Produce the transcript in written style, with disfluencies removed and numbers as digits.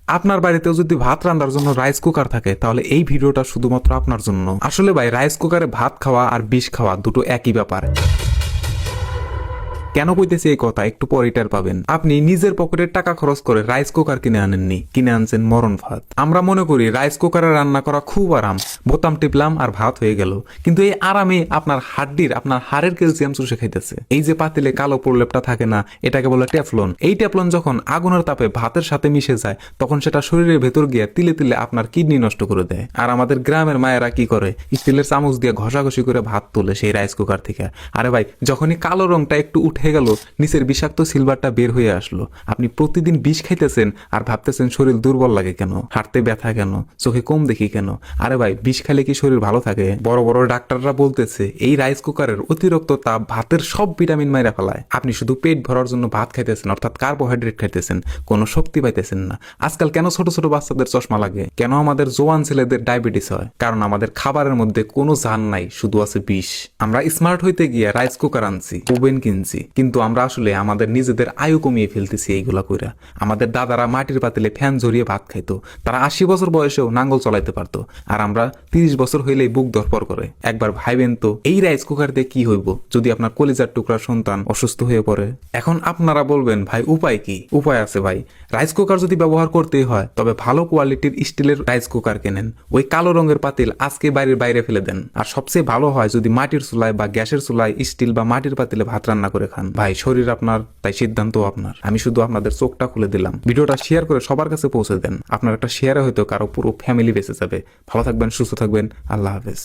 আপনার বাড়িতেও যদি ভাত রান্নার জন্য রাইস কুকার থাকে তাহলে এই ভিডিওটা শুধুমাত্র আপনার জন্য। আসলে ভাই, রাইস কুকারে ভাত খাওয়া আর বিষ খাওয়া দুটো একই ব্যাপার। কেন কইতেছি এই কথা একটু পরে টের পাবেন। আপনি নিজের পকেটের টাকা খরচ করে রাইস কুকার কিনে আনেননি, কিনে আনছেন মরণ ভাত। আমরা মনে করি রাইস কুকারে রান্না করা খুব আরাম, বোতাম টিপলাম আর ভাত হয়ে গেল। কিন্তু এই আরামে আপনার আপনার হাড়ের ক্যালসিয়াম চুষে খাইতেছে। এই যে পাতিলে কালো প্রলেপটা থাকে না, এটাকে বলে টেফলন। এই টেফলন যখন আগুনের তাপে ভাতের সাথে মিশে যায় তখন সেটা শরীরের ভেতর গিয়ে তিলে তিলে আপনার কিডনি নষ্ট করে দেয়। আর আমাদের গ্রামের মায়েরা কি করে, স্টিলের চামচ দিয়ে ঘষাঘষি করে ভাত তোলে সেই রাইস কুকার থেকে। আরে ভাই, যখনই কালো রংটা একটু উঠে গেল, নিচের বিষাক্ত সিলভারটা বের হয়ে আসলো। আপনি প্রতিদিন বিষ খাইতেছেন আর ভাবতেছেন শরীর দুর্বল লাগে কেন, হাঁটতে ব্যথা কেন, চোখে কম দেখি কেন। আরে ভাই, বিষ খাইলে কি শরীর ভালো থাকে? বড় বড় ডাক্তাররা বলতেছে এই রাইস কুকারের অতিরিক্ত তাপ ভাতের সব ভিটামিন মাইরা ফেলায়। আপনি শুধু পেট ভরার জন্য ভাত খাইতেছেন, অর্থাৎ কার্বোহাইড্রেট খাইতেছেন, কোনো শক্তি পাইতেছেন না। আজকাল কেন ছোট ছোট বাচ্চাদের চশমা লাগে, কেন আমাদের জোয়ান ছেলেদের ডায়াবেটিস হয়? কারণ আমাদের খাবারের মধ্যে কোনো জান নাই, শুধু আছে বিষ। আমরা স্মার্ট হইতে গিয়ে রাইস কুকার আনছি, ওভেন কিনছি, কিন্তু আমরা আসলে আমাদের নিজেদের আয়ু কমিয়ে ফেলতেছি এইগুলা কইরা। আমাদের দাদারা মাটির পাতিলে ফ্যান জড়িয়ে ভাত খাইতো, তারা 80 বছর বয়সেও নাঙ্গল চালাইতে পারতো, আর আমরা 30 বছর হইলেই বুক ধরপর করে। একবার ভাইবেন তো এই রাইস কুকার দিয়ে কি হইব যদি আপনার কলিজার টুকরা সন্তান অসুস্থ হয়ে পড়ে। এখন আপনারা বলবেন ভাই উপায় কি? উপায় আছে ভাই। রাইস কুকার যদি ব্যবহার করতেই হয় তবে ভালো কোয়ালিটির স্টিলের রাইস কুকার কেনেন। ওই কালো রঙের পাতিল আজকে বাড়ির বাইরে ফেলে দেন। আর সবচেয়ে ভালো হয় যদি মাটির চুলায় বা গ্যাসের চুলায় স্টিল বা মাটির পাতিলে ভাত রান্না করে খান। ভাই, শরীর আপনার, তাই সিদ্ধান্ত আপনার। আমি শুধু আপনাদের চোখটা খুলে দিলাম। ভিডিওটা শেয়ার করে সবার কাছে পৌঁছে দেন। আপনার একটা শেয়ারে হয়তো কারো পুরো ফ্যামিলি বেঁচে যাবে। ভালো থাকবেন, সুস্থ থাকবেন। আল্লাহ হাফেজ।